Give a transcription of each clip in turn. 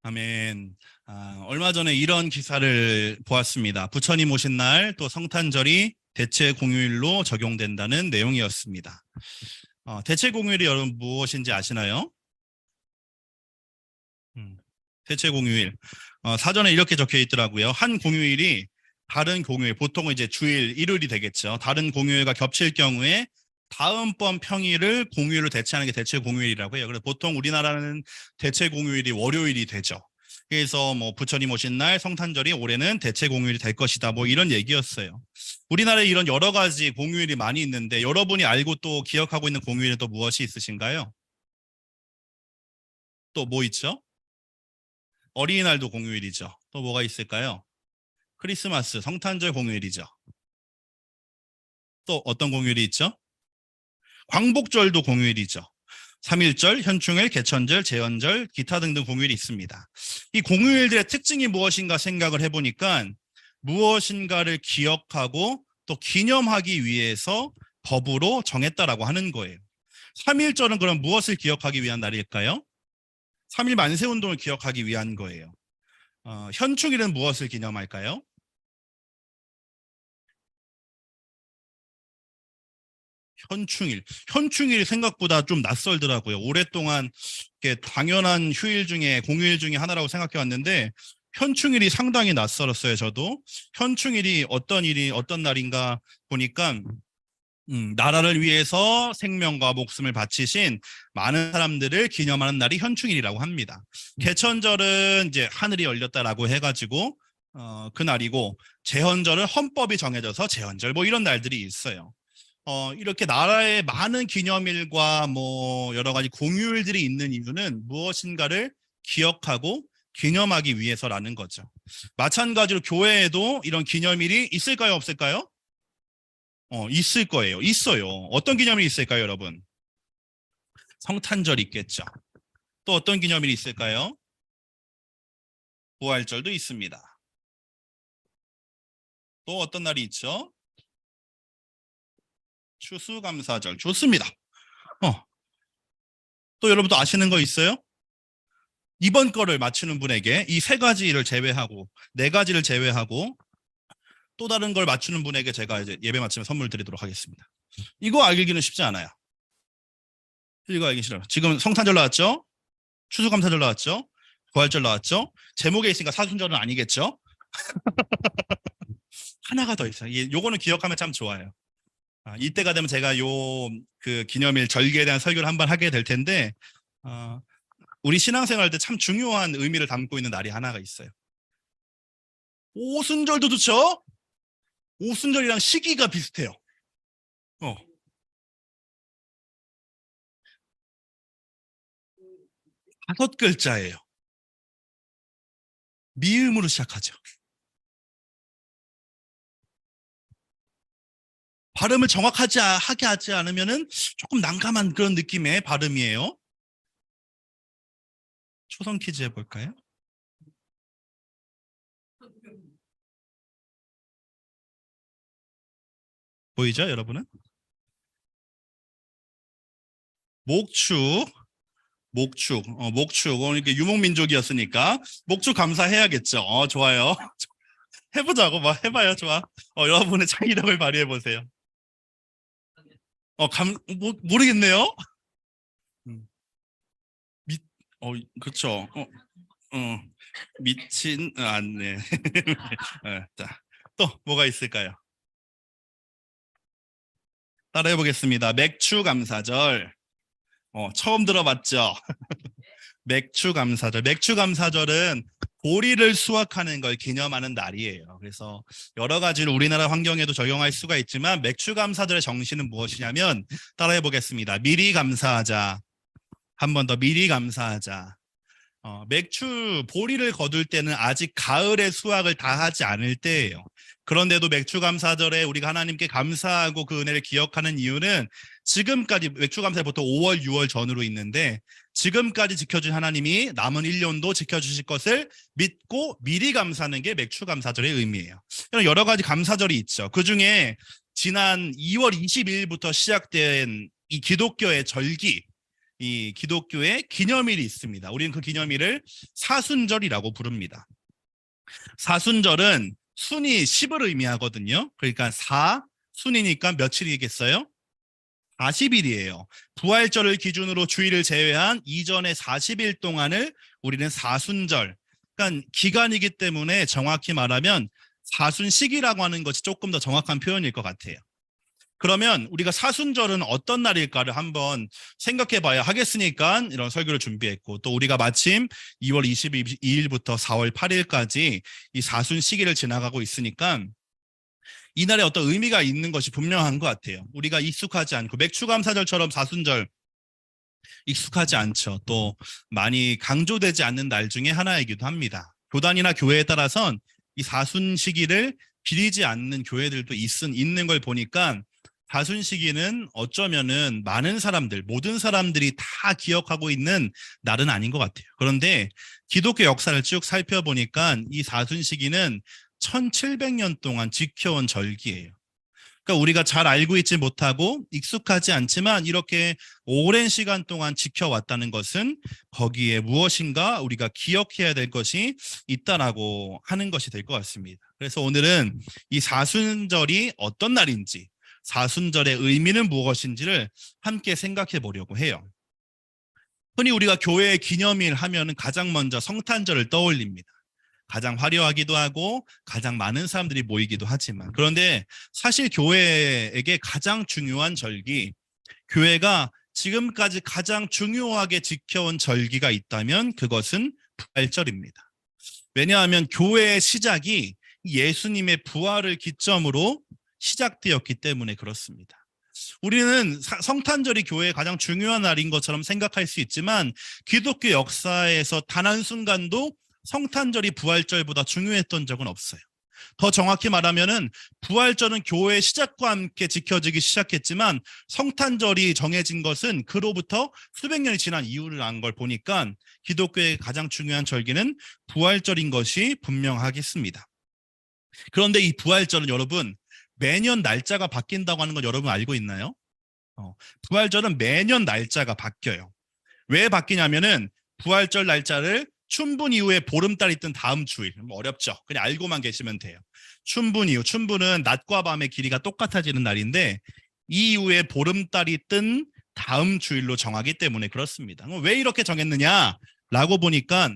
아멘. 얼마 전에 이런 기사를 보았습니다. 부처님 오신 날 또 성탄절이 대체 공휴일로 적용된다는 내용이었습니다. 대체 공휴일이 여러분 무엇인지 아시나요? 대체 공휴일. 사전에 이렇게 적혀 있더라고요. 한 공휴일이 다른 공휴일, 보통은 이제 주일, 일요일이 되겠죠. 다른 공휴일과 겹칠 경우에 다음번 평일을 공휴일로 대체하는 게 대체 공휴일이라고 해요. 그래서 보통 우리나라는 대체 공휴일이 월요일이 되죠. 그래서 뭐 부처님 오신 날 성탄절이 올해는 대체 공휴일이 될 것이다. 뭐 이런 얘기였어요. 우리나라에 이런 여러 가지 공휴일이 많이 있는데 여러분이 알고 또 기억하고 있는 공휴일은 또 무엇이 있으신가요? 또 뭐 있죠? 어린이날도 공휴일이죠. 또 뭐가 있을까요? 크리스마스, 성탄절 공휴일이죠. 또 어떤 공휴일이 있죠? 광복절도 공휴일이죠. 3.1절, 현충일, 개천절, 제헌절, 기타 등등 공휴일이 있습니다. 이 공휴일들의 특징이 무엇인가 생각을 해보니까 무엇인가를 기억하고 또 기념하기 위해서 법으로 정했다라고 하는 거예요. 3.1절은 그럼 무엇을 기억하기 위한 날일까요? 3.1 만세운동을 기억하기 위한 거예요. 현충일은 무엇을 기념할까요? 현충일이 생각보다 좀 낯설더라고요. 오랫동안 당연한 휴일 중에 공휴일 중에 하나라고 생각해 왔는데 현충일이 상당히 낯설었어요. 저도 현충일이 어떤 날인가 보니까 나라를 위해서 생명과 목숨을 바치신 많은 사람들을 기념하는 날이 현충일이라고 합니다. 개천절은 이제 하늘이 열렸다라고 해가지고 그날이고, 제헌절은 헌법이 정해져서 제헌절 뭐 이런 날들이 있어요. 이렇게 나라의 많은 기념일과 뭐 여러 가지 공휴일들이 있는 이유는 무엇인가를 기억하고 기념하기 위해서라는 거죠. 마찬가지로 교회에도 이런 기념일이 있을까요, 없을까요? 있을 거예요. 있어요. 어떤 기념일이 있을까요, 여러분? 성탄절 있겠죠. 또 어떤 기념일이 있을까요? 부활절도 있습니다. 또 어떤 날이 있죠? 추수감사절. 좋습니다. 또 여러분도 아시는 거 있어요? 이번 거를 맞추는 분에게 이 세 가지를 제외하고, 네 가지를 제외하고 또 다른 걸 맞추는 분에게 제가 이제 예배 마치면 선물 드리도록 하겠습니다. 이거 알기는 쉽지 않아요. 이거 알기 싫어요. 지금 성탄절 나왔죠? 추수감사절 나왔죠? 부활절 나왔죠? 제목에 있으니까 사순절은 아니겠죠? 하나가 더 있어요. 요거는 기억하면 참 좋아요. 이때가 되면 제가 그 기념일 절기에 대한 설교를 한번 하게 될 텐데, 우리 신앙생활 때 참 중요한 의미를 담고 있는 날이 하나가 있어요. 오순절도 좋죠? 오순절이랑 시기가 비슷해요. 5글자예요. 미음으로 시작하죠. 발음을 하게 하지 않으면은 조금 난감한 그런 느낌의 발음이에요. 초성 퀴즈 해볼까요? 보이죠, 여러분은? 목축. 이렇게 유목민족이었으니까 목축 감사해야겠죠. 좋아요. 해보자고, 해봐요. 좋아. 여러분의 창의력을 발휘해보세요. 모르겠네요. 음, 미, 그쵸. 미친, 네. 자, 또 뭐가 있을까요? 따라해보겠습니다. 맥추감사절. 처음 들어봤죠? 맥추감사절. 맥추감사절은 보리를 수확하는 걸 기념하는 날이에요. 그래서 여러 가지로 우리나라 환경에도 적용할 수가 있지만 맥추감사절의 정신은 무엇이냐면, 따라해보겠습니다. 미리 감사하자. 한 번 더 미리 감사하자. 보리를 거둘 때는 아직 가을의 수확을 다 하지 않을 때예요. 그런데도 맥추감사절에 우리가 하나님께 감사하고 그 은혜를 기억하는 이유는, 지금까지 맥추감사에 보통 5월, 6월 전후로 있는데 지금까지 지켜준 하나님이 남은 1년도 지켜주실 것을 믿고 미리 감사하는 게 맥추감사절의 의미예요. 여러 가지 감사절이 있죠. 그중에 지난 2월 22일부터 시작된 이 기독교의 절기, 이 기독교의 기념일이 있습니다. 우리는 그 기념일을 사순절이라고 부릅니다. 사순절은 순이 10을 의미하거든요. 그러니까 사순이니까 며칠이겠어요? 40일이에요. 부활절을 기준으로 주일을 제외한 이전의 40일 동안을 우리는 사순절, 그러니까 기간이기 때문에 정확히 말하면 사순식이라고 하는 것이 조금 더 정확한 표현일 것 같아요. 그러면 우리가 사순절은 어떤 날일까를 한번 생각해 봐야 하겠으니까 이런 설교를 준비했고, 또 우리가 마침 2월 22일부터 4월 8일까지 이 사순 시기를 지나가고 있으니까 이날에 어떤 의미가 있는 것이 분명한 것 같아요. 우리가 익숙하지 않고 맥추감사절처럼 사순절 익숙하지 않죠. 또 많이 강조되지 않는 날 중에 하나이기도 합니다. 교단이나 교회에 따라선 이 사순 시기를 비리지 않는 교회들도 있는 걸 보니까 사순 시기는 어쩌면은 많은 사람들, 모든 사람들이 다 기억하고 있는 날은 아닌 것 같아요. 그런데 기독교 역사를 쭉 살펴보니까 이 사순 시기는 1700년 동안 지켜온 절기예요. 그러니까 우리가 잘 알고 있지 못하고 익숙하지 않지만 이렇게 오랜 시간 동안 지켜왔다는 것은 거기에 무엇인가 우리가 기억해야 될 것이 있다라고 하는 것이 될 것 같습니다. 그래서 오늘은 이 사순절이 어떤 날인지, 사순절의 의미는 무엇인지를 함께 생각해 보려고 해요. 흔히 우리가 교회의 기념일 하면은 가장 먼저 성탄절을 떠올립니다. 가장 화려하기도 하고 가장 많은 사람들이 모이기도 하지만, 그런데 사실 교회에게 가장 중요한 절기, 교회가 지금까지 가장 중요하게 지켜온 절기가 있다면 그것은 부활절입니다. 왜냐하면 교회의 시작이 예수님의 부활을 기점으로 시작되었기 때문에 그렇습니다. 우리는 성탄절이 교회의 가장 중요한 날인 것처럼 생각할 수 있지만 기독교 역사에서 단 한순간도 성탄절이 부활절보다 중요했던 적은 없어요. 더 정확히 말하면은 부활절은 교회의 시작과 함께 지켜지기 시작했지만 성탄절이 정해진 것은 그로부터 수백 년이 지난 이후를 안 걸 보니까 기독교의 가장 중요한 절기는 부활절인 것이 분명하겠습니다. 그런데 이 부활절은 여러분 매년 날짜가 바뀐다고 하는 건 여러분 알고 있나요? 부활절은 매년 날짜가 바뀌어요. 왜 바뀌냐면은 부활절 날짜를 춘분 이후에 보름달이 뜬 다음 주일, 어렵죠. 그냥 알고만 계시면 돼요. 춘분 이후, 춘분은 낮과 밤의 길이가 똑같아지는 날인데 이 이후에 보름달이 뜬 다음 주일로 정하기 때문에 그렇습니다. 왜 이렇게 정했느냐라고 보니까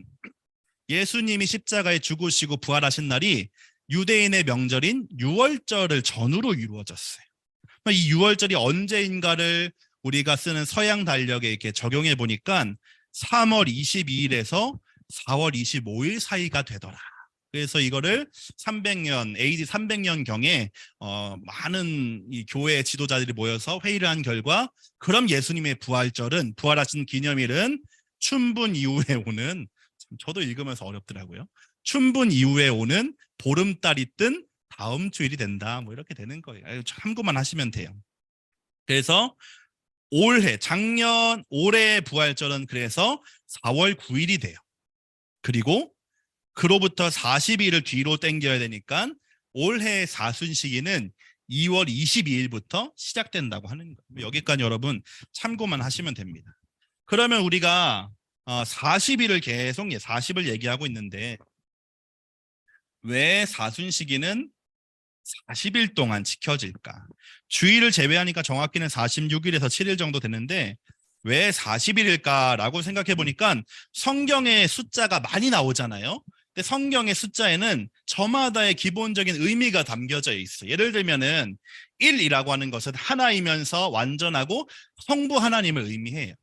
예수님이 십자가에 죽으시고 부활하신 날이 유대인의 명절인 유월절을 전후로 이루어졌어요. 이 유월절이 언제인가를 우리가 쓰는 서양 달력에 이렇게 적용해 보니까 3월 22일에서 4월 25일 사이가 되더라. 그래서 이거를 300년, AD 300년 경에 많은 이 교회 지도자들이 모여서 회의를 한 결과 그럼 예수님의 부활하신 기념일은 춘분 이후에 오는, 저도 읽으면서 어렵더라고요. 춘분 이후에 오는 보름달이 뜬 다음 주일이 된다. 뭐 이렇게 되는 거예요. 참고만 하시면 돼요. 그래서 올해 부활절은 그래서 4월 9일이 돼요. 그리고 그로부터 40일을 뒤로 당겨야 되니까 올해 사순 시기는 2월 22일부터 시작된다고 하는 거예요. 여기까지 여러분 참고만 하시면 됩니다. 그러면 우리가 40일을 계속 40을 얘기하고 있는데 왜 사순 시기는 40일 동안 지켜질까? 주일을 제외하니까 정확히는 46일에서 7일 정도 되는데 왜 40일일까라고 생각해 보니까 성경의 숫자가 많이 나오잖아요. 근데 성경의 숫자에는 저마다의 기본적인 의미가 담겨져 있어요. 예를 들면은 1이라고 하는 것은 하나이면서 완전하고 성부 하나님을 의미해요.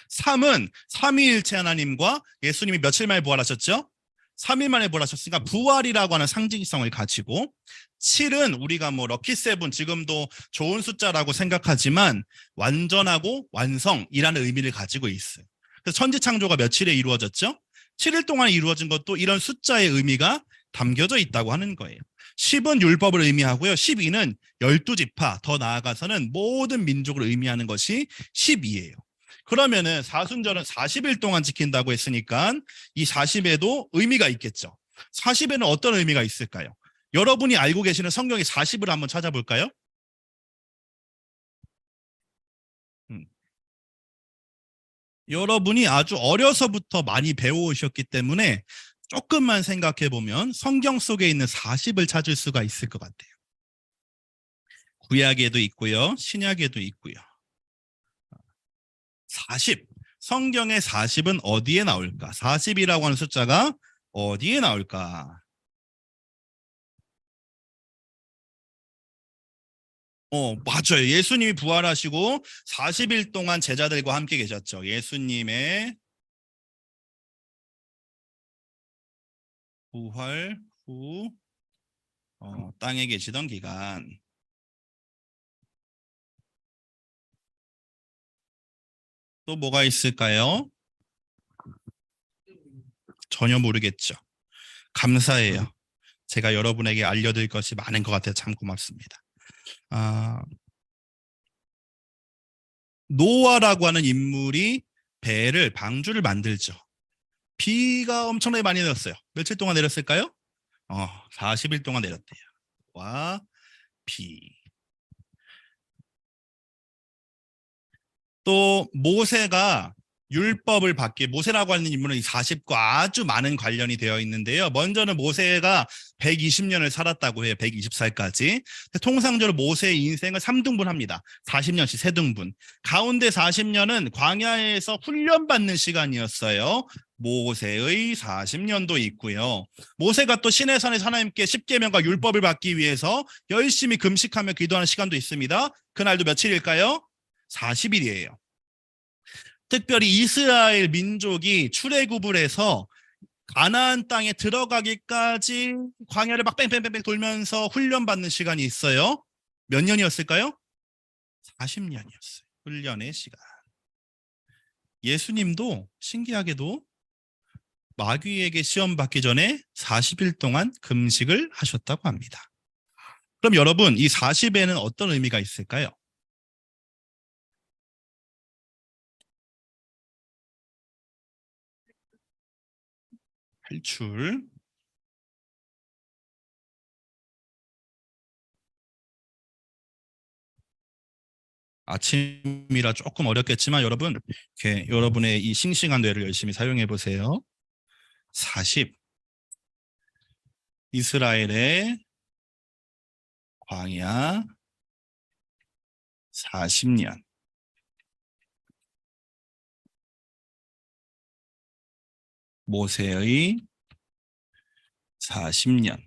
3은 삼위일체 하나님과 예수님이 며칠 만에 부활하셨죠? 3일 만에 부활하셨으니까 부활이라고 하는 상징성을 가지고, 7은 우리가 뭐 럭키7 지금도 좋은 숫자라고 생각하지만 완전하고 완성이라는 의미를 가지고 있어요. 그래서 천지창조가 며칠에 이루어졌죠? 7일 동안 이루어진 것도 이런 숫자의 의미가 담겨져 있다고 하는 거예요. 10은 율법을 의미하고요. 12는 12지파, 더 나아가서는 모든 민족을 의미하는 것이 12예요. 그러면은 사순절은 40일 동안 지킨다고 했으니까 이 40에도 의미가 있겠죠. 40에는 어떤 의미가 있을까요? 여러분이 알고 계시는 성경의 40을 한번 찾아볼까요? 여러분이 아주 어려서부터 많이 배워오셨기 때문에 조금만 생각해 보면 성경 속에 있는 40을 찾을 수가 있을 것 같아요. 구약에도 있고요, 신약에도 있고요. 40. 성경의 40은 어디에 나올까? 40이라고 하는 숫자가 어디에 나올까? 맞아요. 예수님이 부활하시고 40일 동안 제자들과 함께 계셨죠. 예수님의 부활 후 땅에 계시던 기간. 또 뭐가 있을까요? 전혀 모르겠죠. 감사해요. 제가 여러분에게 알려드릴 것이 많은 것 같아요. 참 고맙습니다. 아, 노아라고 하는 인물이 방주를 만들죠. 비가 엄청나게 많이 내렸어요. 며칠 동안 내렸을까요? 40일 동안 내렸대요. 와, 비. 또 모세가 율법을 받기, 모세라고 하는 인물은 이 40과 아주 많은 관련이 되어 있는데요. 먼저는 모세가 120년을 살았다고 해요. 120살까지. 통상적으로 모세의 인생을 3등분합니다. 40년씩 3등분. 가운데 40년은 광야에서 훈련받는 시간이었어요. 모세의 40년도 있고요. 모세가 또 시내산에서 하나님께 십계명과 율법을 받기 위해서 열심히 금식하며 기도하는 시간도 있습니다. 그날도 며칠일까요? 40일이에요. 특별히 이스라엘 민족이 출애굽을 해서 가나안 땅에 들어가기까지 광야를 막 뺑뺑뺑뺑 돌면서 훈련받는 시간이 있어요. 몇 년이었을까요? 40년이었어요. 훈련의 시간. 예수님도 신기하게도 마귀에게 시험 받기 전에 40일 동안 금식을 하셨다고 합니다. 그럼 여러분, 이 40에는 어떤 의미가 있을까요? 탈출. 아침이라 조금 어렵겠지만 여러분, 이렇게 여러분의 이 싱싱한 뇌를 열심히 사용해 보세요. 40. 이스라엘의 광야 40년. 모세의 40년.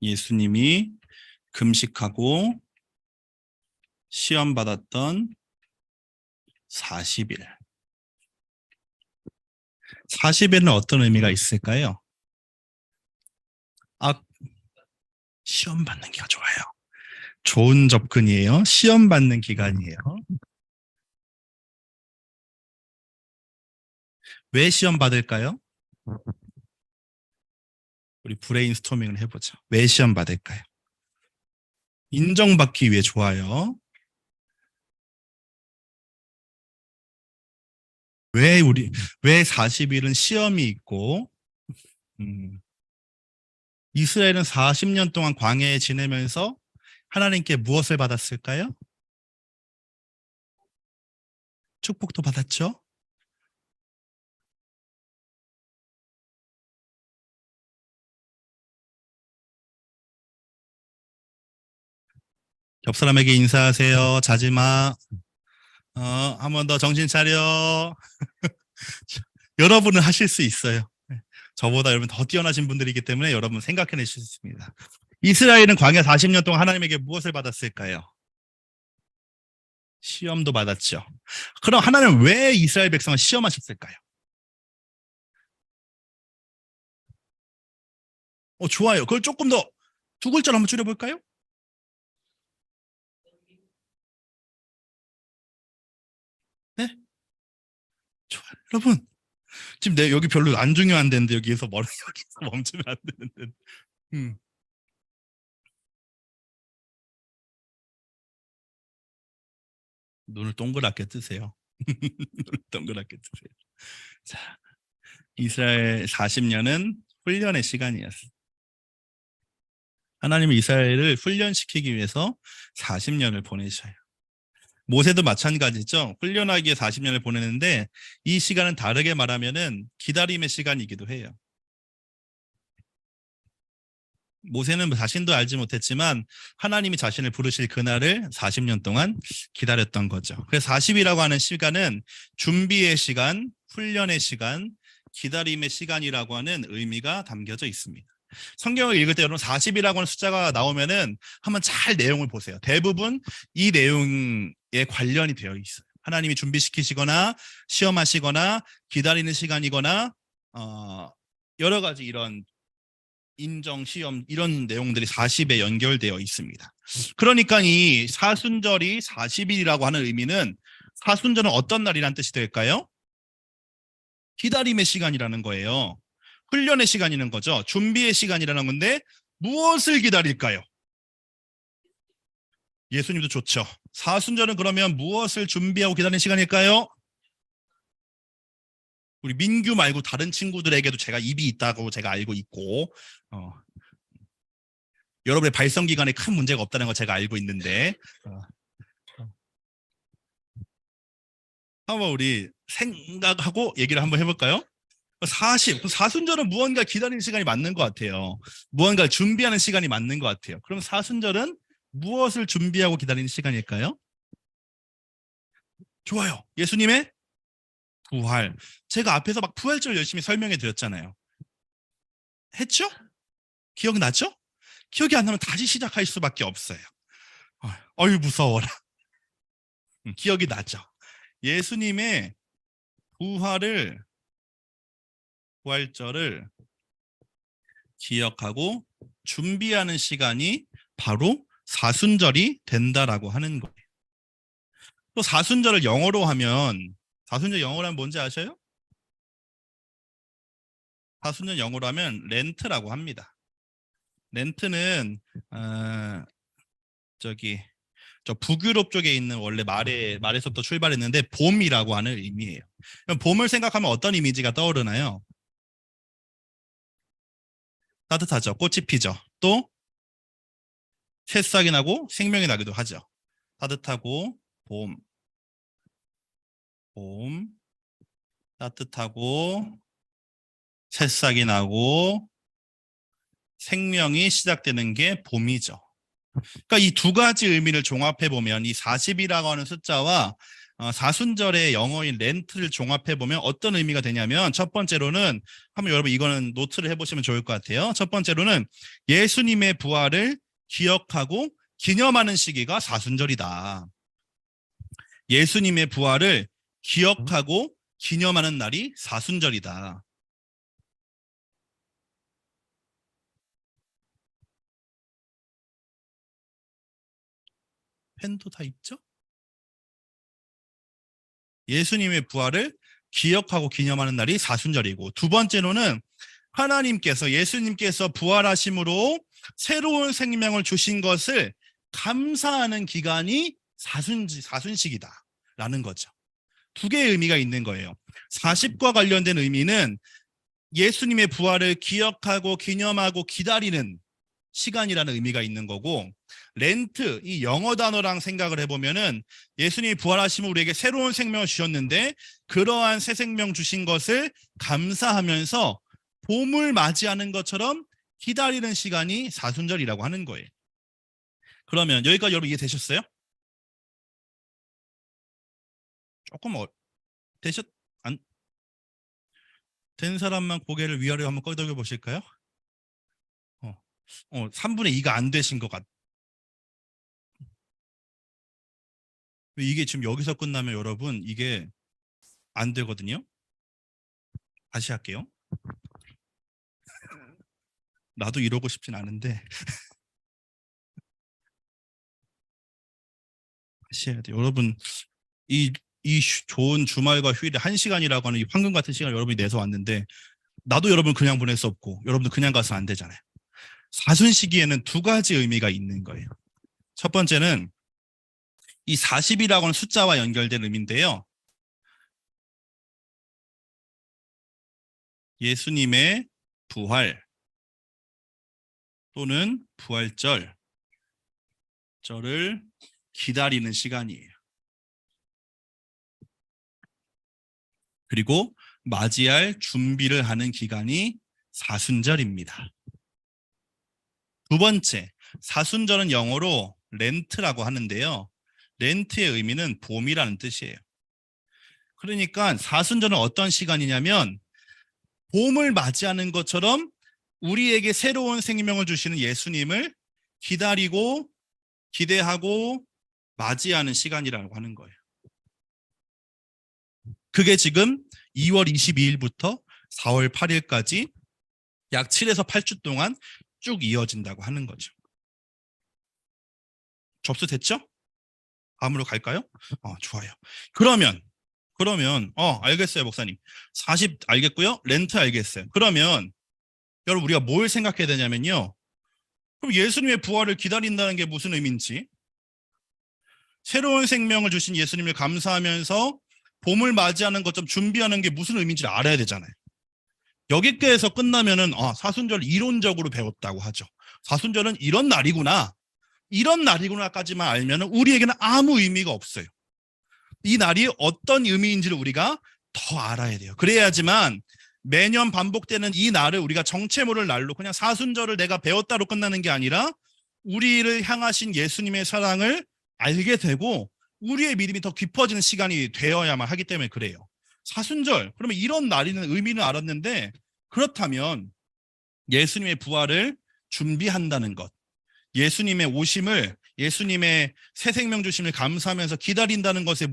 예수님이 금식하고 시험 받았던 40일. 40일은 어떤 의미가 있을까요? 아, 시험 받는 기가 좋아요. 좋은 접근이에요. 시험 받는 기간이에요. 왜 시험 받을까요? 우리 브레인스토밍을 해보죠. 왜 시험 받을까요? 인정받기 위해 좋아요. 왜 40일은 시험이 있고, 이스라엘은 40년 동안 광야에 지내면서 하나님께 무엇을 받았을까요? 축복도 받았죠? 옆 사람에게 인사하세요. 자지 마. 한 번 더 정신 차려. 여러분은 하실 수 있어요. 저보다 여러분 더 뛰어나신 분들이기 때문에 여러분 생각해낼 수 있습니다. 이스라엘은 광야 40년 동안 하나님에게 무엇을 받았을까요? 시험도 받았죠. 그럼 하나님은 왜 이스라엘 백성을 시험하셨을까요? 좋아요. 그걸 조금 더 두 글자로 한번 줄여볼까요? 네? 좋아요. 여러분, 지금 내 여기 별로 안 중요한 데인데 여기에서 머리 여기서 멈추면 안 되는데. 음. 눈을 동그랗게 뜨세요. 눈을 동그랗게 뜨세요. 자, 이스라엘 40년은 훈련의 시간이었어요. 하나님은 이스라엘을 훈련시키기 위해서 40년을 보내셔요. 모세도 마찬가지죠. 훈련하기에 40년을 보내는데 이 시간은 다르게 말하면은 기다림의 시간이기도 해요. 모세는 자신도 알지 못했지만 하나님이 자신을 부르실 그날을 40년 동안 기다렸던 거죠. 그래서 40이라고 하는 시간은 준비의 시간, 훈련의 시간, 기다림의 시간이라고 하는 의미가 담겨져 있습니다. 성경을 읽을 때 여러분 40이라고 하는 숫자가 나오면은 한번 잘 내용을 보세요. 대부분 이 내용에 관련이 되어 있어요. 하나님이 준비시키시거나 시험하시거나 기다리는 시간이거나 여러 가지 이런 인정, 시험 이런 내용들이 40에 연결되어 있습니다. 그러니까 이 사순절이 40일이라고 하는 의미는 사순절은 어떤 날이란 뜻이 될까요? 기다림의 시간이라는 거예요. 훈련의 시간이라는 거죠. 준비의 시간이라는 건데 무엇을 기다릴까요? 예수님도 좋죠. 사순절은 그러면 무엇을 준비하고 기다리는 시간일까요? 우리 민규 말고 다른 친구들에게도 제가 입이 있다고 제가 알고 있고 여러분의 발성 기관에 큰 문제가 없다는 거 제가 알고 있는데 한번 우리 생각하고 얘기를 한번 해볼까요? 4순절은 무언가 기다리는 시간이 맞는 것 같아요. 무언가를 준비하는 시간이 맞는 것 같아요. 그럼 사순절은 무엇을 준비하고 기다리는 시간일까요? 좋아요. 예수님의 부활. 제가 앞에서 막 부활절 열심히 설명해 드렸잖아요. 했죠? 기억나죠? 기억이 안 나면 다시 시작할 수밖에 없어요. 어휴, 무서워라. 기억이 나죠? 예수님의 부활절을 기억하고 준비하는 시간이 바로 사순절이 된다라고 하는 거예요. 또 사순절 영어로 하면 뭔지 아셔요? 사순절 영어로 하면 렌트라고 합니다. 렌트는 저기 저 북유럽 쪽에 있는 원래 말에서부터 출발했는데 봄이라고 하는 의미예요. 그럼 봄을 생각하면 어떤 이미지가 떠오르나요? 따뜻하죠. 꽃이 피죠. 또 새싹이 나고 생명이 나기도 하죠. 따뜻하고 봄, 봄, 따뜻하고 새싹이 나고 생명이 시작되는 게 봄이죠. 그러니까 이 두 가지 의미를 종합해 보면 이 40이라고 하는 숫자와 사순절의 영어인 렌트를 종합해 보면 어떤 의미가 되냐면 첫 번째로는 한번 여러분 이거는 노트를 해보시면 좋을 것 같아요. 첫 번째로는 예수님의 부활을 기억하고 기념하는 시기가 사순절이다. 예수님의 부활을 기억하고 기념하는 날이 사순절이다. 펜도 다 있죠? 예수님의 부활을 기억하고 기념하는 날이 사순절이고 두 번째로는 예수님께서 부활하심으로 새로운 생명을 주신 것을 감사하는 기간이 사순식이다라는 거죠. 두 개의 의미가 있는 거예요. 40과 관련된 의미는 예수님의 부활을 기억하고 기념하고 기다리는 시간이라는 의미가 있는 거고 렌트, 이 영어 단어랑 생각을 해보면은 예수님이 부활하시면 우리에게 새로운 생명을 주셨는데 그러한 새 생명 주신 것을 감사하면서 봄을 맞이하는 것처럼 기다리는 시간이 사순절이라고 하는 거예요. 그러면 여기까지 여러분 이해되셨어요? 조금 되셨 안 된 사람만 고개를 위아래로 한번 끄덕여 보실까요? 3분의 2가 안 되신 것 같. 이게 지금 여기서 끝나면 여러분 이게 안 되거든요. 다시 할게요. 나도 이러고 싶진 않은데 다시 해야 돼요. 여러분 이 좋은 주말과 휴일에 1시간이라고 하는 이 황금 같은 시간을 여러분이 내서 왔는데 나도 여러분 그냥 보낼 수 없고 여러분도 그냥 가서 안 되잖아요. 사순시기에는 두 가지 의미가 있는 거예요. 첫 번째는 이 40이라고 하는 숫자와 연결된 의미인데요. 예수님의 부활 또는 부활절을 기다리는 시간이에요. 그리고 맞이할 준비를 하는 기간이 사순절입니다. 두 번째, 사순절은 영어로 렌트라고 하는데요. 렌트의 의미는 봄이라는 뜻이에요. 그러니까 사순절은 어떤 시간이냐면 봄을 맞이하는 것처럼 우리에게 새로운 생명을 주시는 예수님을 기다리고 기대하고 맞이하는 시간이라고 하는 거예요. 그게 지금 2월 22일부터 4월 8일까지 약 7에서 8주 동안 쭉 이어진다고 하는 거죠. 접수됐죠? 다음으로 갈까요? 좋아요. 그러면 알겠어요, 목사님. 40 알겠고요. 렌트 알겠어요. 그러면 여러분 우리가 뭘 생각해야 되냐면요. 그럼 예수님의 부활을 기다린다는 게 무슨 의미인지, 새로운 생명을 주신 예수님을 감사하면서 봄을 맞이하는 것 좀 준비하는 게 무슨 의미인지를 알아야 되잖아요. 여기까지에서 끝나면은 사순절 이론적으로 배웠다고 하죠. 사순절은 이런 날이구나까지만 알면은 우리에게는 아무 의미가 없어요. 이 날이 어떤 의미인지를 우리가 더 알아야 돼요. 그래야지만 매년 반복되는 이 날을 우리가 정체 모를 날로 그냥 사순절을 내가 배웠다로 끝나는 게 아니라 우리를 향하신 예수님의 사랑을 알게 되고 우리의 믿음이 더 깊어지는 시간이 되어야만 하기 때문에 그래요. 사순절, 그러면 이런 날이는 의미는 알았는데, 그렇다면 예수님의 부활을 준비한다는 것, 예수님의 오심을, 예수님의 새 생명 주심을 감사하면서 기다린다는 것이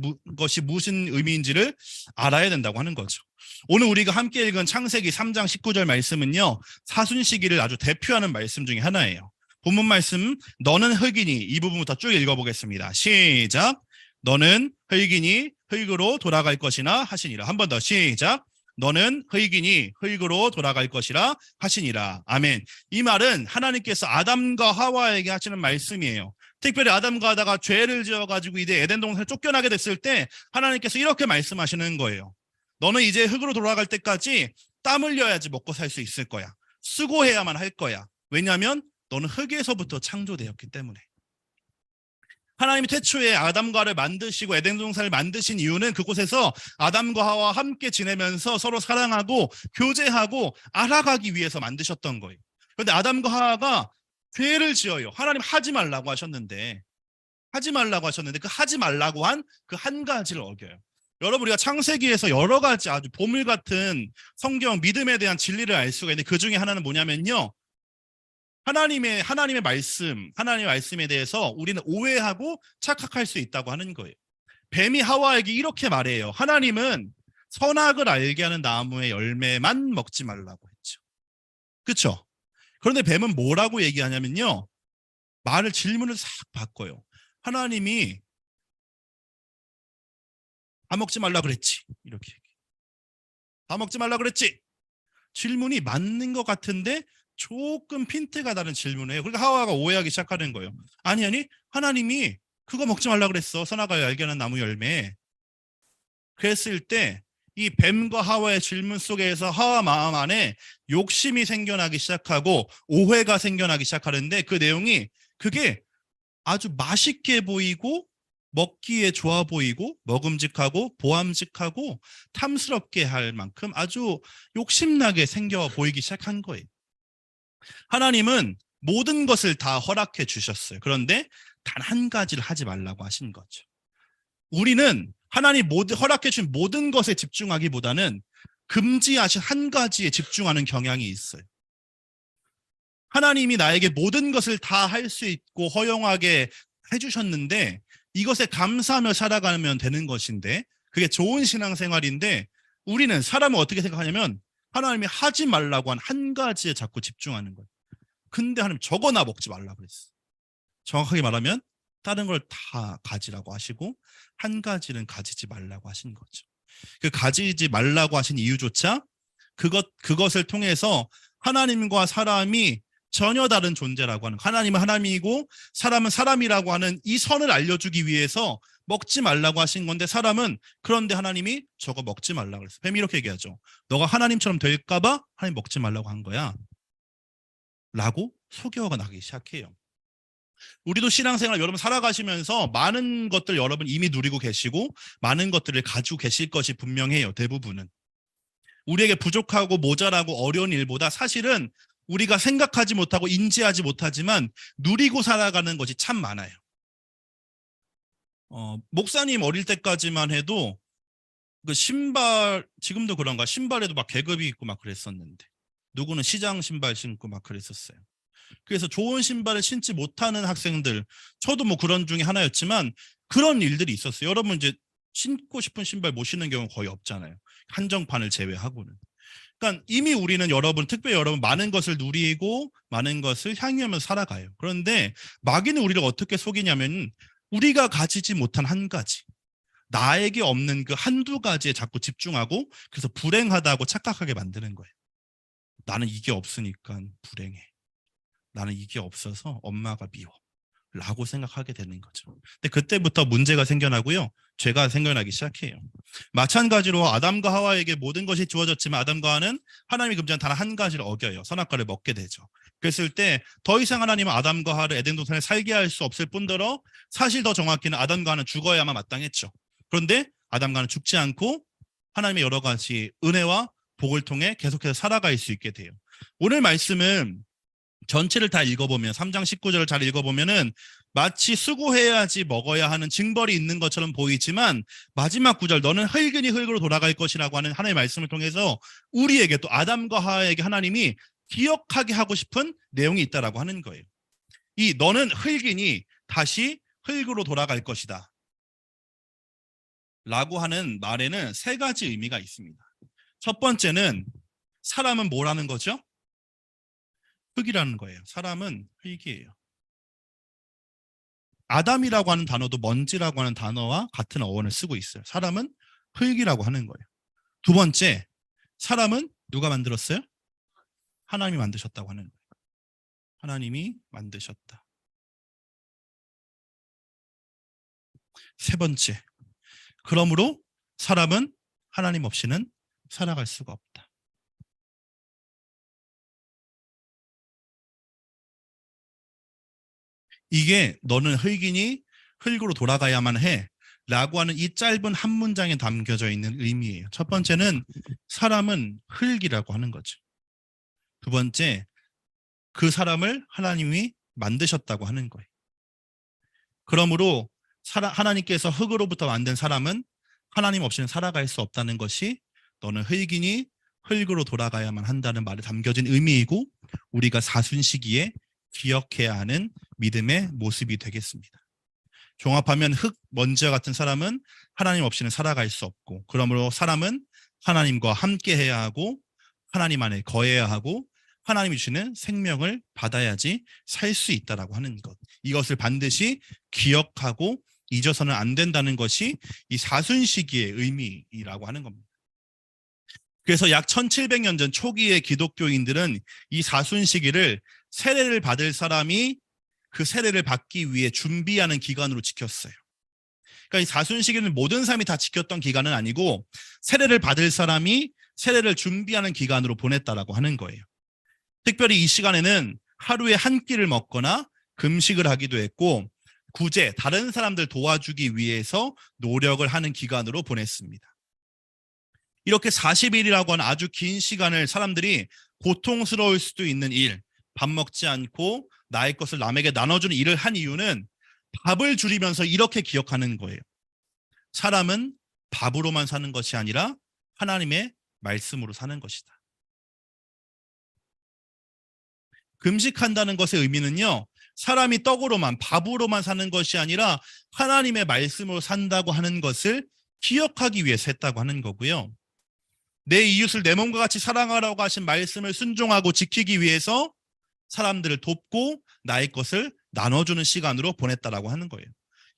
무슨 의미인지를 알아야 된다고 하는 거죠. 오늘 우리가 함께 읽은 창세기 3장 19절 말씀은요, 사순시기를 아주 대표하는 말씀 중에 하나예요. 본문 말씀, 너는 흙이니, 이 부분부터 쭉 읽어보겠습니다. 시작. 너는 흙이니 흙으로 돌아갈 것이나 하시니라. 한 번 더 시작. 너는 흙이니 흙으로 돌아갈 것이라 하시니라. 아멘. 이 말은 하나님께서 아담과 하와에게 하시는 말씀이에요. 특별히 아담과 하다가 죄를 지어가지고 이제 에덴 동산을 쫓겨나게 됐을 때 하나님께서 이렇게 말씀하시는 거예요. 너는 이제 흙으로 돌아갈 때까지 땀 흘려야지 먹고 살 수 있을 거야. 수고해야만 할 거야. 왜냐하면 너는 흙에서부터 창조되었기 때문에. 하나님이 태초에 아담과 하와를 만드시고 에덴 동산을 만드신 이유는 그곳에서 아담과 하와와 함께 지내면서 서로 사랑하고 교제하고 알아가기 위해서 만드셨던 거예요. 그런데 아담과 하와가 죄를 지어요. 하나님 하지 말라고 하셨는데 그 하지 말라고 한 그 한 가지를 어겨요. 여러분, 우리가 창세기에서 여러 가지 아주 보물 같은 성경 믿음에 대한 진리를 알 수가 있는데 그 중에 하나는 뭐냐면요, 하나님의 말씀에 대해서 우리는 오해하고 착각할 수 있다고 하는 거예요. 뱀이 하와에게 이렇게 말해요. 하나님은 선악을 알게 하는 나무의 열매만 먹지 말라고 했죠. 그렇죠? 그런데 뱀은 뭐라고 얘기하냐면요, 질문을 싹 바꿔요. 하나님이 다 먹지 말라 그랬지. 이렇게 얘기해요. 다 먹지 말라 그랬지. 질문이 맞는 것 같은데 조금 핀트가 다른 질문이에요. 그러니까 하와가 오해하기 시작하는 거예요. 아니 하나님이 그거 먹지 말라 그랬어. 선악을 알게 하는 나무 열매. 그랬을 때 이 뱀과 하와의 질문 속에서 하와 마음 안에 욕심이 생겨나기 시작하고 오해가 생겨나기 시작하는데, 그 내용이 그게 아주 맛있게 보이고 먹기에 좋아 보이고 먹음직하고 보암직하고 탐스럽게 할 만큼 아주 욕심나게 생겨 보이기 시작한 거예요. 하나님은 모든 것을 다 허락해 주셨어요. 그런데 단 한 가지를 하지 말라고 하신 거죠. 우리는 하나님 허락해 주신 모든 것에 집중하기보다는 금지하신 한 가지에 집중하는 경향이 있어요. 하나님이 나에게 모든 것을 다 할 수 있고 허용하게 해주셨는데 이것에 감사하며 살아가면 되는 것인데, 그게 좋은 신앙생활인데, 우리는 사람은 어떻게 생각하냐면 하나님이 하지 말라고 한 한 가지에 자꾸 집중하는 거예요. 근데 하나님 저거 나 먹지 말라고 그랬어. 정확하게 말하면 다른 걸 다 가지라고 하시고 한 가지는 가지지 말라고 하신 거죠. 그 가지지 말라고 하신 이유조차 그것을 통해서 하나님과 사람이 전혀 다른 존재라고 하는, 하나님은 하나님이고 사람은 사람이라고 하는 이 선을 알려주기 위해서 먹지 말라고 하신 건데, 사람은 그런데 하나님이 저거 먹지 말라고 그랬어. 뱀이 이렇게 얘기하죠. 너가 하나님처럼 될까 봐 하나님 먹지 말라고 한 거야. 라고 소개가 나기 시작해요. 우리도 신앙생활 여러분 살아가시면서 많은 것들 여러분 이미 누리고 계시고 많은 것들을 가지고 계실 것이 분명해요. 대부분은. 우리에게 부족하고 모자라고 어려운 일보다 사실은 우리가 생각하지 못하고 인지하지 못하지만 누리고 살아가는 것이 참 많아요. 목사님 어릴 때까지만 해도 그 신발, 지금도 그런가? 신발에도 막 계급이 있고 막 그랬었는데 누구는 시장 신발 신고 막 그랬었어요. 그래서 좋은 신발을 신지 못하는 학생들, 저도 뭐 그런 중에 하나였지만 그런 일들이 있었어요. 여러분 이제 신고 싶은 신발 못 신는 경우는 거의 없잖아요. 한정판을 제외하고는. 그러니까 이미 우리는 여러분, 특별히 여러분 많은 것을 누리고 많은 것을 향유하면서 살아가요. 그런데 마귀는 우리를 어떻게 속이냐면 우리가 가지지 못한 한 가지, 나에게 없는 그 한두 가지에 자꾸 집중하고 그래서 불행하다고 착각하게 만드는 거예요. 나는 이게 없으니까 불행해. 나는 이게 없어서 엄마가 미워. 라고 생각하게 되는 거죠. 근데 그때부터 문제가 생겨나고요. 죄가 생겨나기 시작해요. 마찬가지로 아담과 하와에게 모든 것이 주어졌지만 아담과 하와는 하나님이 금지한 단 한 가지를 어겨요. 선악과를 먹게 되죠. 그랬을 때 더 이상 하나님은 아담과 하와를 에덴 동산에 살게 할 수 없을 뿐더러 사실 더 정확히는 아담과 하와는 죽어야만 마땅했죠. 그런데 아담과 하와는 죽지 않고 하나님의 여러 가지 은혜와 복을 통해 계속해서 살아갈 수 있게 돼요. 오늘 말씀은 전체를 다 읽어보면 3장 19절을 잘 읽어보면은 마치 수고해야지 먹어야 하는 징벌이 있는 것처럼 보이지만 마지막 구절 너는 흙이니 흙으로 돌아갈 것이라고 하는 하나님의 말씀을 통해서 우리에게 또 아담과 하와에게 하나님이 기억하게 하고 싶은 내용이 있다라고 하는 거예요. 이 너는 흙이니 다시 흙으로 돌아갈 것이다 라고 하는 말에는 세 가지 의미가 있습니다. 첫 번째는 사람은 뭐라는 거죠? 흙이라는 거예요. 사람은 흙이에요. 아담이라고 하는 단어도 먼지라고 하는 단어와 같은 어원을 쓰고 있어요. 사람은 흙이라고 하는 거예요. 두 번째, 사람은 누가 만들었어요? 하나님이 만드셨다고 하는 거예요. 하나님이 만드셨다. 세 번째, 그러므로 사람은 하나님 없이는 살아갈 수가 없다. 이게 너는 흙이니 흙으로 돌아가야만 해 라고 하는 이 짧은 한 문장에 담겨져 있는 의미예요. 첫 번째는 사람은 흙이라고 하는 거죠. 두 번째, 그 사람을 하나님이 만드셨다고 하는 거예요. 그러므로 하나님께서 흙으로부터 만든 사람은 하나님 없이는 살아갈 수 없다는 것이 너는 흙이니 흙으로 돌아가야만 한다는 말에 담겨진 의미이고 우리가 사순시기에 기억해야 하는 믿음의 모습이 되겠습니다. 종합하면 흙, 먼지와 같은 사람은 하나님 없이는 살아갈 수 없고 그러므로 사람은 하나님과 함께 해야 하고 하나님 안에 거해야 하고 하나님이 주시는 생명을 받아야지 살 수 있다라고 하는 것. 이것을 반드시 기억하고 잊어서는 안 된다는 것이 이 사순시기의 의미라고 하는 겁니다. 그래서 약 1700년 전 초기의 기독교인들은 이 사순시기를 세례를 받을 사람이 그 세례를 받기 위해 준비하는 기간으로 지켰어요. 그러니까 이 사순시기는 모든 사람이 다 지켰던 기간은 아니고 세례를 받을 사람이 세례를 준비하는 기간으로 보냈다라고 하는 거예요. 특별히 이 시간에는 하루에 한 끼를 먹거나 금식을 하기도 했고 구제, 다른 사람들 도와주기 위해서 노력을 하는 기간으로 보냈습니다. 이렇게 40일이라고 하는 아주 긴 시간을 사람들이 고통스러울 수도 있는 일, 밥 먹지 않고 나의 것을 남에게 나눠주는 일을 한 이유는 밥을 줄이면서 이렇게 기억하는 거예요. 사람은 밥으로만 사는 것이 아니라 하나님의 말씀으로 사는 것이다. 금식한다는 것의 의미는요, 사람이 떡으로만, 밥으로만 사는 것이 아니라 하나님의 말씀으로 산다고 하는 것을 기억하기 위해서 했다고 하는 거고요. 내 이웃을 내 몸과 같이 사랑하라고 하신 말씀을 순종하고 지키기 위해서 사람들을 돕고 나의 것을 나눠주는 시간으로 보냈다라고 하는 거예요.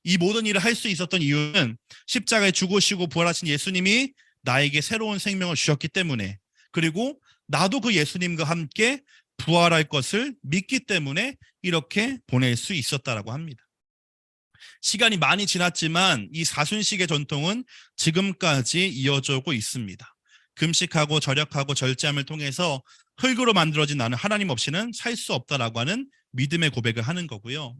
이 모든 일을 할 수 있었던 이유는 십자가에 죽으시고 부활하신 예수님이 나에게 새로운 생명을 주셨기 때문에, 그리고 나도 그 예수님과 함께 부활할 것을 믿기 때문에 이렇게 보낼 수 있었다라고 합니다. 시간이 많이 지났지만 이 사순식의 전통은 지금까지 이어져 오고 있습니다. 금식하고 절약하고 절제함을 통해서 흙으로 만들어진 나는 하나님 없이는 살 수 없다라고 하는 믿음의 고백을 하는 거고요.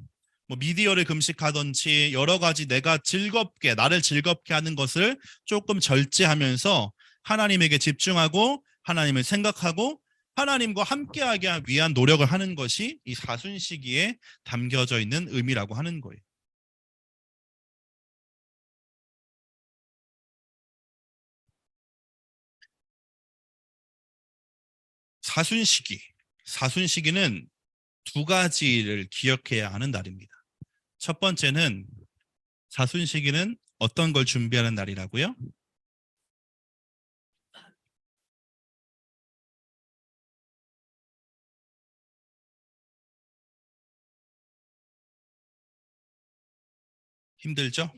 뭐 미디어를 금식하든지 여러 가지 내가 즐겁게 나를 즐겁게 하는 것을 조금 절제하면서 하나님에게 집중하고 하나님을 생각하고 하나님과 함께하기 위한 노력을 하는 것이 이 사순시기에 담겨져 있는 의미라고 하는 거예요. 사순시기는 두 가지를 기억해야 하는 날입니다. 첫 번째는 사순시기는 어떤 걸 준비하는 날이라고요? 힘들죠?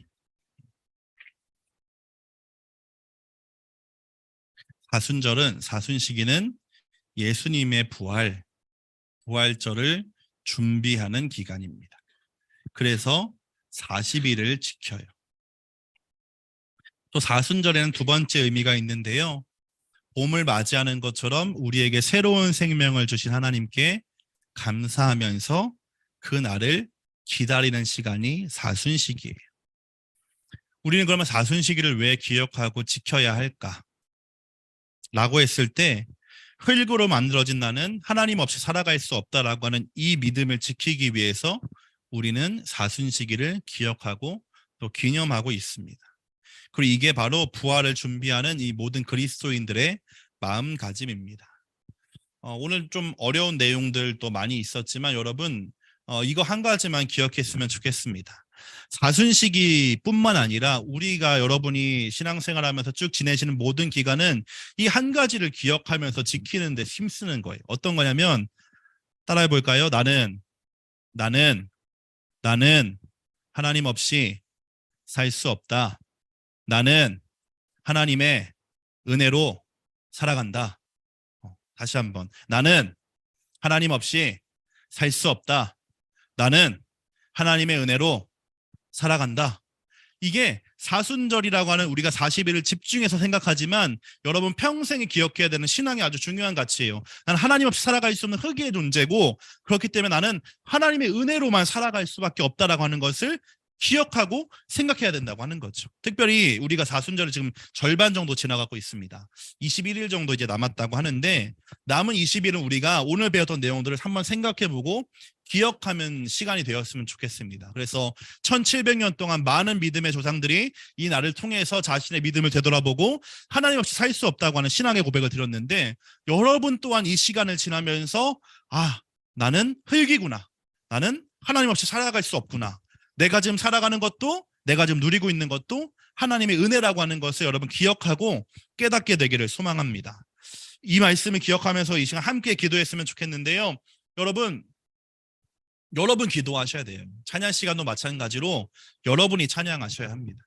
사순시기는 예수님의 부활절을 준비하는 기간입니다. 그래서 40일을 지켜요. 또 사순절에는 두 번째 의미가 있는데요. 봄을 맞이하는 것처럼 우리에게 새로운 생명을 주신 하나님께 감사하면서 그 날을 기다리는 시간이 사순시기예요. 우리는 그러면 사순시기를 왜 기억하고 지켜야 할까? 라고 했을 때 흙으로 만들어진 나는 하나님 없이 살아갈 수 없다라고 하는 이 믿음을 지키기 위해서 우리는 사순시기를 기억하고 또 기념하고 있습니다. 그리고 이게 바로 부활을 준비하는 이 모든 그리스도인들의 마음가짐입니다. 오늘 좀 어려운 내용들도 많이 있었지만 여러분 이거 한 가지만 기억했으면 좋겠습니다. 사순시기뿐만 아니라 우리가 여러분이 신앙생활하면서 쭉 지내시는 모든 기간은 이 한 가지를 기억하면서 지키는 데 힘쓰는 거예요. 어떤 거냐면 따라해 볼까요? 나는 하나님 없이 살 수 없다. 나는 하나님의 은혜로 살아간다. 다시 한번. 나는 하나님 없이 살 수 없다. 나는 하나님의 은혜로 살아간다. 이게 사순절이라고 하는 우리가 40일을 집중해서 생각하지만 여러분 평생에 기억해야 되는 신앙의 아주 중요한 가치예요. 나는 하나님 없이 살아갈 수 없는 흙의 존재고 그렇기 때문에 나는 하나님의 은혜로만 살아갈 수밖에 없다라고 하는 것을 기억하고 생각해야 된다고 하는 거죠. 특별히 우리가 사순절을 지금 절반 정도 지나가고 있습니다. 21일 정도 이제 남았다고 하는데 남은 20일은 우리가 오늘 배웠던 내용들을 한번 생각해보고 기억하면 시간이 되었으면 좋겠습니다. 그래서 1700년 동안 많은 믿음의 조상들이 이 날을 통해서 자신의 믿음을 되돌아보고 하나님 없이 살 수 없다고 하는 신앙의 고백을 드렸는데 여러분 또한 이 시간을 지나면서 나는 흙이구나. 나는 하나님 없이 살아갈 수 없구나. 내가 지금 살아가는 것도 내가 지금 누리고 있는 것도 하나님의 은혜라고 하는 것을 여러분 기억하고 깨닫게 되기를 소망합니다. 이 말씀을 기억하면서 이 시간 함께 기도했으면 좋겠는데요. 여러분 기도하셔야 돼요. 찬양 시간도 마찬가지로 여러분이 찬양하셔야 합니다.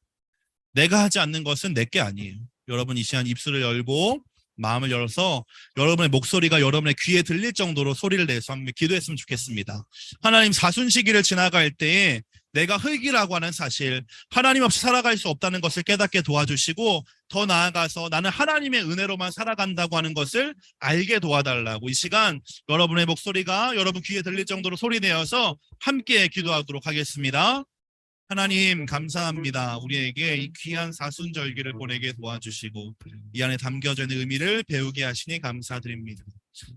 내가 하지 않는 것은 내게 아니에요. 여러분 이 시간 입술을 열고 마음을 열어서 여러분의 목소리가 여러분의 귀에 들릴 정도로 소리를 내서 한번 기도했으면 좋겠습니다. 하나님 사순시기를 지나갈 때에 내가 흙이라고 하는 사실, 하나님 없이 살아갈 수 없다는 것을 깨닫게 도와주시고 더 나아가서 나는 하나님의 은혜로만 살아간다고 하는 것을 알게 도와달라고 이 시간 여러분의 목소리가 여러분 귀에 들릴 정도로 소리내어서 함께 기도하도록 하겠습니다. 하나님 감사합니다. 우리에게 이 귀한 사순절기를 보내게 도와주시고 이 안에 담겨져 있는 의미를 배우게 하시니 감사드립니다.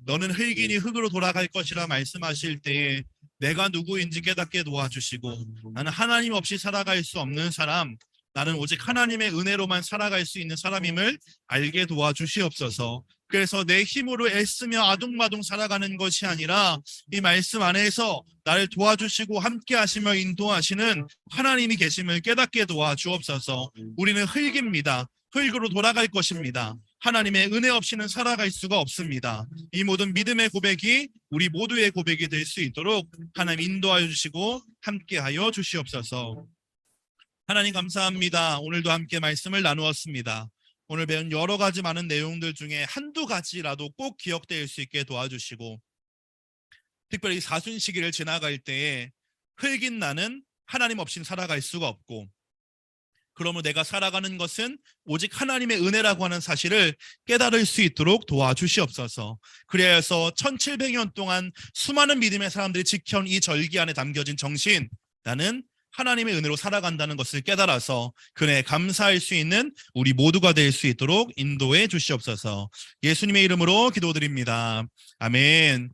너는 흙이니 흙으로 돌아갈 것이라 말씀하실 때에 내가 누구인지 깨닫게 도와주시고 나는 하나님 없이 살아갈 수 없는 사람, 나는 오직 하나님의 은혜로만 살아갈 수 있는 사람임을 알게 도와주시옵소서. 그래서 내 힘으로 애쓰며 아둥바둥 살아가는 것이 아니라 이 말씀 안에서 나를 도와주시고 함께 하시며 인도하시는 하나님이 계심을 깨닫게 도와주옵소서. 우리는 흙입니다. 흙으로 돌아갈 것입니다. 하나님의 은혜 없이는 살아갈 수가 없습니다. 이 모든 믿음의 고백이 우리 모두의 고백이 될 수 있도록 하나님 인도하여 주시고 함께하여 주시옵소서. 하나님 감사합니다. 오늘도 함께 말씀을 나누었습니다. 오늘 배운 여러 가지 많은 내용들 중에 한두 가지라도 꼭 기억될 수 있게 도와주시고 특별히 사순시기를 지나갈 때에 흙인 나는 하나님 없이는 살아갈 수가 없고 그러므로 내가 살아가는 것은 오직 하나님의 은혜라고 하는 사실을 깨달을 수 있도록 도와주시옵소서. 그래야 해서 1700년 동안 수많은 믿음의 사람들이 지켜온 이 절기 안에 담겨진 정신, 나는 하나님의 은혜로 살아간다는 것을 깨달아서 그에 감사할 수 있는 우리 모두가 될 수 있도록 인도해 주시옵소서. 예수님의 이름으로 기도드립니다. 아멘.